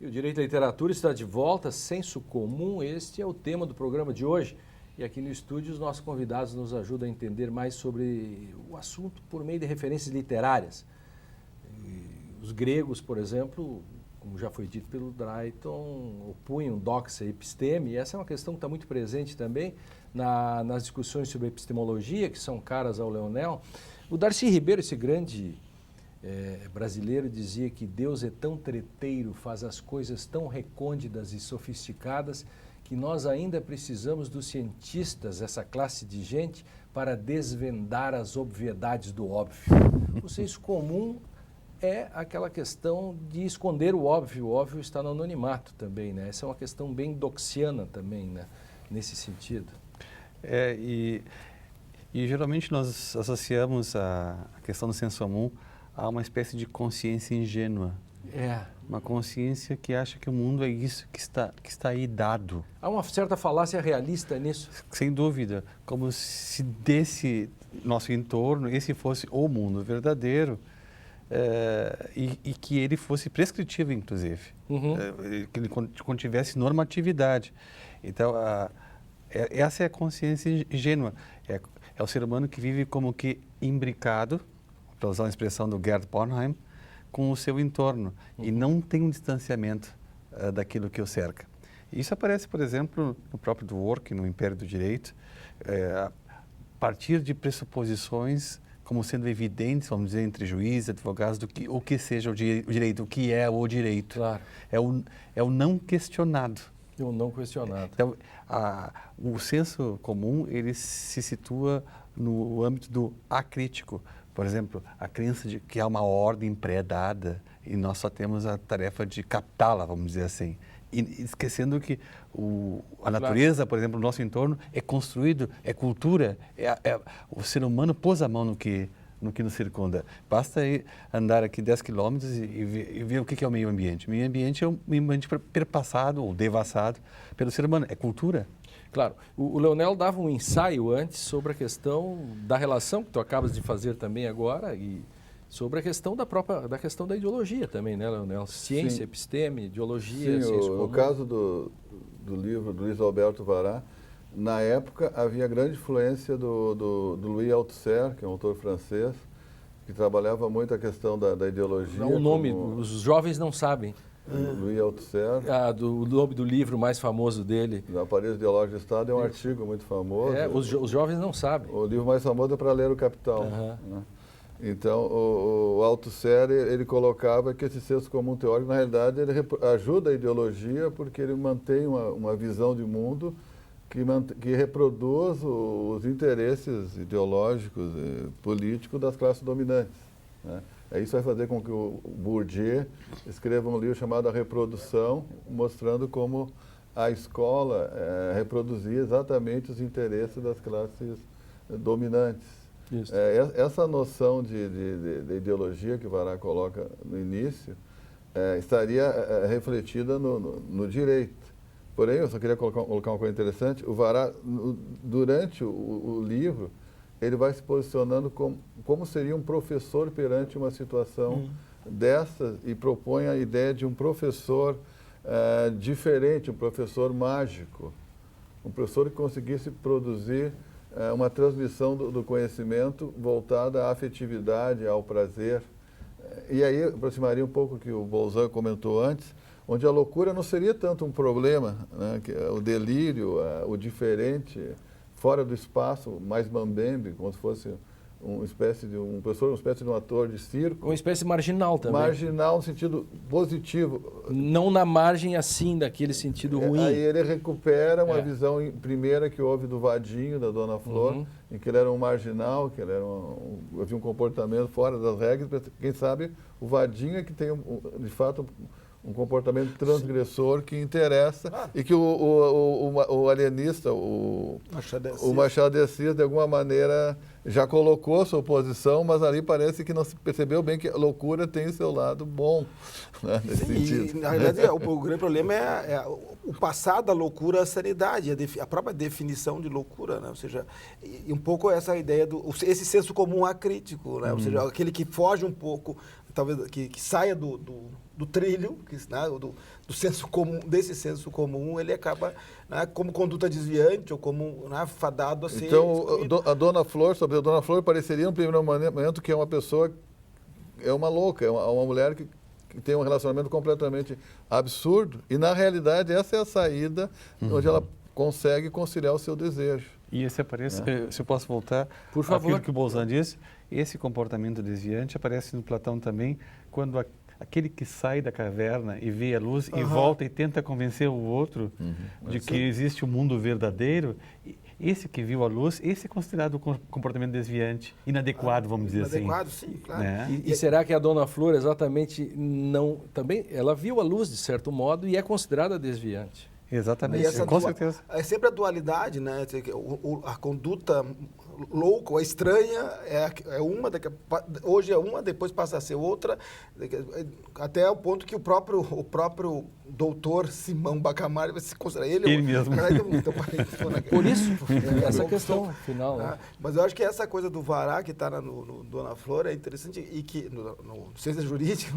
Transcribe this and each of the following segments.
E o Direito à Literatura está de volta, Senso Comum, este é o tema do programa de hoje. E aqui no estúdio os nossos convidados nos ajudam a entender mais sobre o assunto por meio de referências literárias. Os gregos, por exemplo, como já foi dito pelo Drayton, opunham doxa e episteme, e essa é uma questão que está muito presente também nas discussões sobre epistemologia, que são caras ao Leonel. O Darcy Ribeiro, esse grande brasileiro, dizia que Deus é tão treteiro, faz as coisas tão recônditas e sofisticadas, que nós ainda precisamos dos cientistas, essa classe de gente, para desvendar as obviedades do óbvio. O senso comum é aquela questão de esconder o óbvio está no anonimato também, né? Essa é uma questão bem doxiana também, né? Nesse sentido. E geralmente nós associamos a questão do senso comum a uma espécie de consciência ingênua. Uma consciência que acha que o mundo é isso que está aí dado. Há uma certa falácia realista nisso. Sem dúvida, como se desse nosso entorno esse fosse o mundo verdadeiro. E que ele fosse prescritivo, inclusive, que ele contivesse normatividade. Então, essa é a consciência ingênua. É o ser humano que vive como que imbricado, para usar uma expressão do Gerd Bornheim, com o seu entorno, e não tem um distanciamento daquilo que o cerca. Isso aparece, por exemplo, no próprio Dworkin, no Império do Direito, a partir de pressuposições como sendo evidentes, vamos dizer, entre juízes, advogados, o que seja o direito, o que é o direito. Claro. É o não questionado. É o não questionado. Então, o senso comum, ele se situa no âmbito do acrítico. Por exemplo, a crença de que há uma ordem pré-dada e nós só temos a tarefa de captá-la, vamos dizer assim. E esquecendo que a natureza, por exemplo, o nosso entorno é construído, é cultura, o ser humano pôs a mão no que nos circunda. Basta andar aqui 10 quilômetros e ver o que é o meio ambiente. O meio ambiente é um meio ambiente perpassado ou devassado pelo ser humano, é cultura. Claro. O Leonel dava um ensaio antes sobre a questão da relação, que tu acabas de fazer também agora, e sobre a questão da questão da ideologia também, né, Leonel? Ciência, episteme, ideologia, ciência comum. O caso do livro do Luiz Alberto Vará, na época havia grande influência do Louis Althusser, que é um autor francês, que trabalhava muito a questão da ideologia. O nome, os jovens não sabem. Louis Althusser. O nome do livro mais famoso dele. O Aparelho Ideológico do Estado é um artigo muito famoso. Os jovens não sabem. O livro mais famoso é Para Ler o Capital. Né? Então, o Althusser, ele colocava que esse senso comum teórico, na realidade, ele ajuda a ideologia porque ele mantém uma visão de mundo que reproduz os interesses ideológicos e políticos das classes dominantes. Né? Isso vai fazer com que o Bourdieu escreva um livro chamado A Reprodução, mostrando como a escola reproduzia exatamente os interesses das classes dominantes. Essa noção de ideologia que Vará coloca no início estaria refletida no direito. Porém, eu só queria colocar uma coisa interessante. O Vará, durante o livro, ele vai se posicionando como seria um professor perante uma situação dessas e propõe a ideia de um professor diferente, um professor mágico, um professor que conseguisse produzir uma transmissão do conhecimento voltada à afetividade, ao prazer. E aí aproximaria um pouco o que o Bolzan comentou antes, onde a loucura não seria tanto um problema, né, que o delírio, o diferente, fora do espaço, mais mambembe, como se fosse uma espécie de um ator de circo. Uma espécie marginal também. Marginal no sentido positivo. Não na margem assim, daquele sentido ruim. Aí ele recupera uma visão primeira que houve do Vadinho, da Dona Flor, em que ele era um marginal, que ele era havia um comportamento fora das regras. Quem sabe o Vadinho é que tem, de fato, um comportamento transgressor que interessa e que o alienista, o Machado de Assis, de alguma maneira já colocou sua posição, mas ali parece que não se percebeu bem que a loucura tem o seu lado bom, né, nesse sentido. E, na realidade, o grande problema é o passar da loucura à sanidade, a própria definição de loucura, né? Ou seja, e um pouco essa ideia esse senso comum acrítico, né? Ou seja, aquele que foge um pouco, talvez que saia do trilho, né, do senso comum, desse senso comum, ele acaba, né, como conduta desviante ou como, né, fadado a ser Então, a Dona Flor pareceria no primeiro momento que é uma pessoa, é uma louca, é uma mulher que tem um relacionamento completamente absurdo, e na realidade essa é a saída onde ela consegue conciliar o seu desejo. E esse aparece, se eu posso voltar, por favor, aquilo que o Bolzan disse, esse comportamento desviante aparece no Platão também, quando aquele que sai da caverna e vê a luz e volta e tenta convencer o outro de que existe um mundo verdadeiro, esse que viu a luz, esse é considerado comportamento desviante, inadequado, vamos dizer assim. Inadequado, sim, claro. Né? E será que a Dona Flor exatamente não... Também, ela viu a luz, de certo modo, e é considerada desviante. Exatamente, com certeza. É sempre a dualidade, né? A conduta louca ou estranha é uma, hoje é uma, depois passa a ser outra, até o ponto que o próprio doutor Simão Bacamarte vai se considerar ele mesmo. Por isso, essa questão final. Né? Mas eu acho que essa coisa do vará que está no Dona Flor é interessante e que no Ciência Jurídica,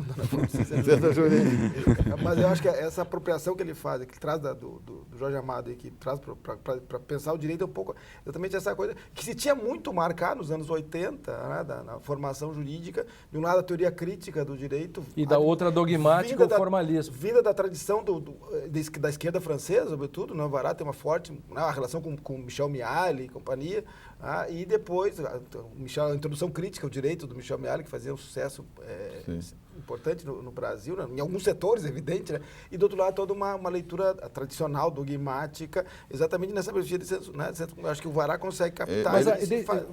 Ciência Jurídica. Mas eu acho que essa apropriação que ele faz, que traz do Jorge Amado e que traz para pensar o direito é um pouco exatamente essa coisa que se tinha muito marcar nos anos 80, né, na formação jurídica, de um lado a teoria crítica do direito e da outra dogmática ou formalismo. Vinda da tradição da esquerda francesa, sobretudo, né, o Vará tem uma forte, né, a relação com Michel Mialy e companhia, e depois a introdução crítica ao direito do Michel Mialy, que fazia um sucesso importante no Brasil, né, em alguns setores, evidente, né, e do outro lado toda uma leitura tradicional, dogmática, exatamente nessa perspectiva de senso, né, acho que o Vará consegue captar. Mas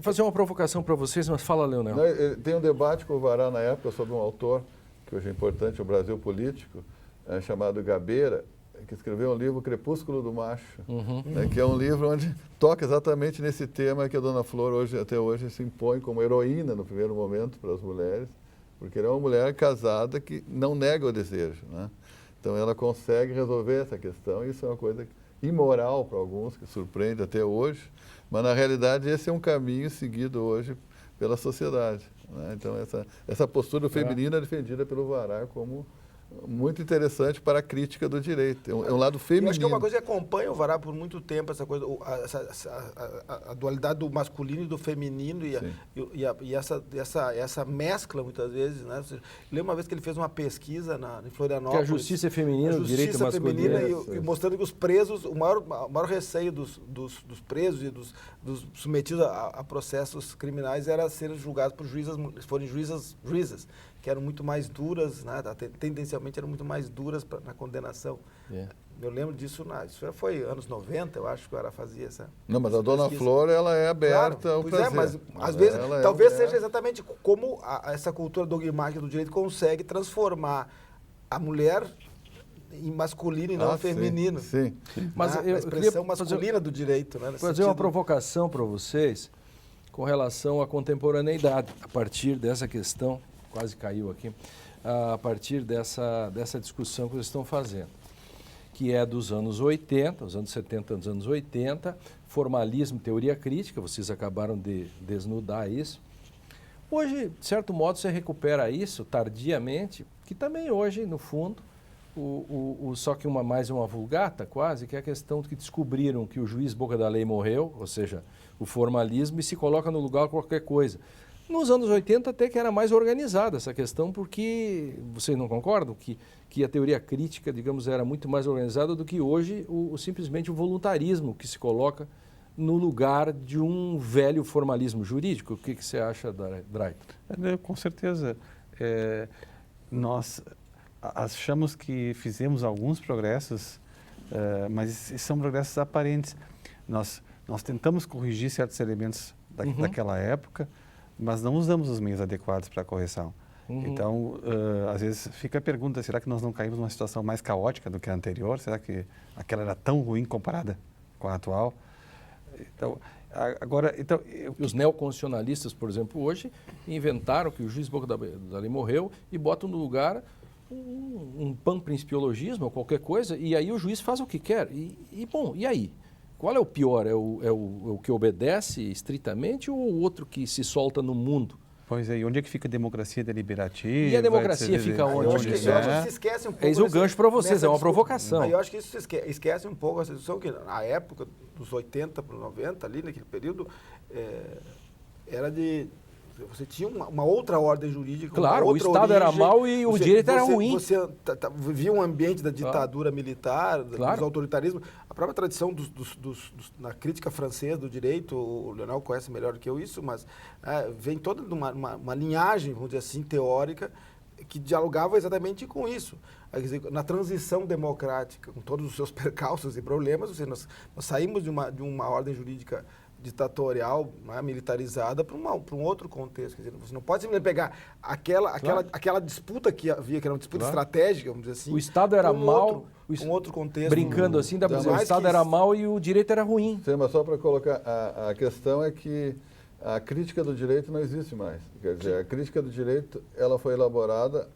fazer uma provocação para vocês, mas fala, Leonel. Tem um debate com o Vará na época sobre um autor que hoje é importante no Brasil político, chamado Gabeira, que escreveu um livro, Crepúsculo do Macho, né, que é um livro onde toca exatamente nesse tema que a Dona Flor até hoje se impõe como heroína no primeiro momento para as mulheres, porque ela é uma mulher casada que não nega o desejo, né? Então ela consegue resolver essa questão, e isso é uma coisa imoral para alguns, que surpreende até hoje, mas na realidade esse é um caminho seguido hoje pela sociedade, né? Então essa postura feminina é defendida pelo Vará como muito interessante para a crítica do direito. É um lado feminino. Eu acho que é uma coisa que acompanha o Vará por muito tempo, essa coisa, a dualidade do masculino e do feminino e essa mescla, muitas vezes, né? Lembro uma vez que ele fez uma pesquisa em Florianópolis. Que a justiça é feminina, o direito masculino. E mostrando que os presos, o maior receio dos presos e dos submetidos a processos criminais era serem julgados por juízas, forem juízas, que eram muito mais duras, né? Tendencialmente eram muito mais duras na condenação. Eu lembro disso, isso foi anos 90, eu acho que ela fazia essa... Não, mas a Dona Flor, ela é aberta ao prazer. Mas às vezes, talvez seja exatamente como essa cultura dogmática do direito consegue transformar a mulher em masculino e não feminino. Sim. Mas a expressão masculina do direito. Né, fazer uma provocação para vocês com relação à contemporaneidade, a partir dessa questão, quase caiu aqui, a partir dessa discussão que vocês estão fazendo, que é dos anos 80, os anos 70, dos anos 80, formalismo, teoria crítica, vocês acabaram de desnudar isso. Hoje, de certo modo, você recupera isso tardiamente, que também hoje, no fundo, só que mais uma vulgata quase, que é a questão que descobriram que o juiz boca da lei morreu, ou seja, o formalismo, e se coloca no lugar qualquer coisa. Nos anos 80 até que era mais organizada essa questão, porque vocês não concordam que a teoria crítica, digamos, era muito mais organizada do que hoje simplesmente o voluntarismo que se coloca no lugar de um velho formalismo jurídico? O que você acha, Drayton? Com certeza. Nós achamos que fizemos alguns progressos, mas são progressos aparentes. Nós tentamos corrigir certos elementos daquela época, mas não usamos os meios adequados para a correção. Então, às vezes fica a pergunta, será que nós não caímos numa situação mais caótica do que a anterior? Será que aquela era tão ruim comparada com a atual? Então, os neoconstitucionalistas, por exemplo, hoje inventaram que o juiz boca da lei morreu e botam no lugar um panprincipiologismo ou qualquer coisa, e aí o juiz faz o que quer. Bom, e aí? Qual é o pior? É o que obedece estritamente ou o outro que se solta no mundo? Pois é, e onde é que fica a democracia deliberativa? E a democracia fica onde? Eu acho que se esquece um pouco. Eis o gancho para vocês, é uma discussão. provocação. Eu acho que isso se esquece um pouco essa discussão, que na época dos 80 para os 90, ali naquele período, era de... Você tinha uma outra ordem jurídica. Claro, o Estado era mau e o direito era ruim. Você vivia um ambiente da ditadura militar, dos autoritarismos. A própria tradição na crítica francesa do direito, o Leonel conhece melhor do que eu isso, mas vem toda uma linhagem, vamos dizer assim, teórica, que dialogava exatamente com isso. Quer dizer, na transição democrática, com todos os seus percalços e problemas, nós saímos de uma ordem jurídica ditatorial, militarizada, para um outro contexto. Quer dizer, você não pode simplesmente pegar aquela disputa que havia, que era uma disputa estratégica, vamos dizer assim. O Estado era mau, um outro contexto. Brincando assim, dá para dizer, o Estado era mau e o direito era ruim. Sim, mas só para colocar, a questão é que a crítica do direito não existe mais. Quer dizer, a crítica do direito ela foi elaborada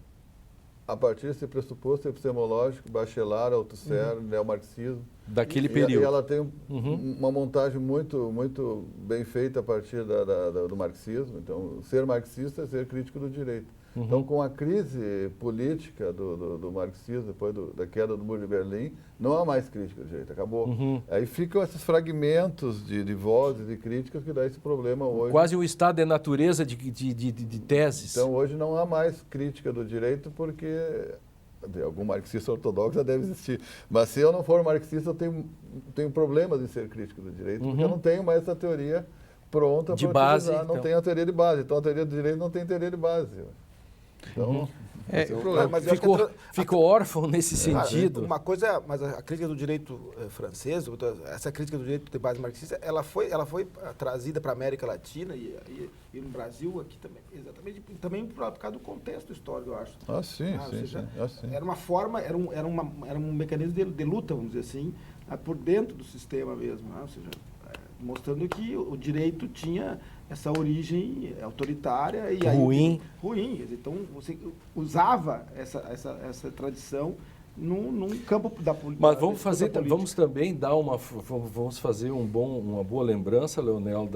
a partir desse pressuposto epistemológico, Bachelard, Althusser, neomarxismo. Daquele período. E ela tem uma montagem muito bem feita a partir do marxismo. Então, ser marxista é ser crítico do direito. Então, com a crise política do marxismo, depois da queda do Muro de Berlim, não há mais crítica do direito, acabou. Aí ficam esses fragmentos de vozes e críticas que dá esse problema hoje. Quase o Estado é natureza de teses. Então, hoje não há mais crítica do direito porque algum marxista ortodoxo deve existir. Mas se eu não for marxista, eu tenho problemas em ser crítico do direito, porque eu não tenho mais essa teoria pronta de para base, utilizar. Não então. tenho a teoria de base. Então, a teoria do direito não tem teoria de base. Então, esse é o problema. Mas ficou órfão nesse sentido. Uma coisa, mas a crítica do direito francês, essa crítica do direito de base marxista, ela foi trazida para a América Latina e no Brasil aqui também, exatamente, também por causa do contexto histórico, eu acho. Sim. Era uma forma, era um mecanismo de luta, vamos dizer assim, por dentro do sistema mesmo, ou seja, mostrando que o direito tinha essa origem autoritária e ruim. Então você usava essa tradição num campo da política. Mas vamos também vamos fazer uma boa lembrança, Leonel,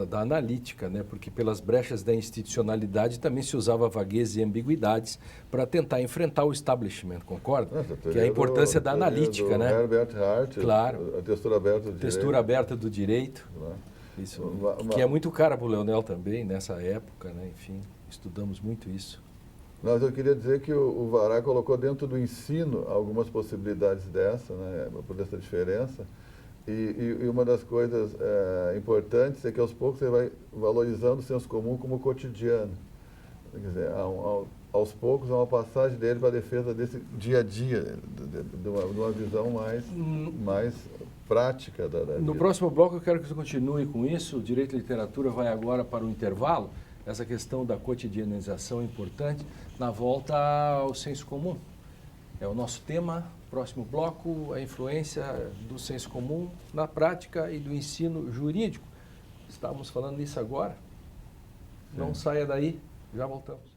da analítica, né? Porque pelas brechas da institucionalidade também se usava vaguez e ambiguidades para tentar enfrentar o establishment, concorda? Que é a importância da analítica, né? Herbert Hart, claro. A textura aberta do direito. Textura aberta do direito. Isso, que é muito cara para o Leonel também, nessa época, né? Enfim, estudamos muito isso. Mas eu queria dizer que o Vará colocou dentro do ensino algumas possibilidades dessa, né, por essa diferença. E uma das coisas importantes é que aos poucos você vai valorizando o senso comum como cotidiano. Quer dizer, aos poucos há uma passagem dele para a defesa desse dia a dia, de uma visão mais prática da vida. No próximo bloco eu quero que você continue com isso. O Direito e Literatura vai agora para o intervalo. Essa questão da cotidianização é importante. Na volta ao senso comum. É o nosso tema. Próximo bloco, a influência do senso comum na prática e do ensino jurídico. Estávamos falando nisso agora. Não saia daí, já voltamos.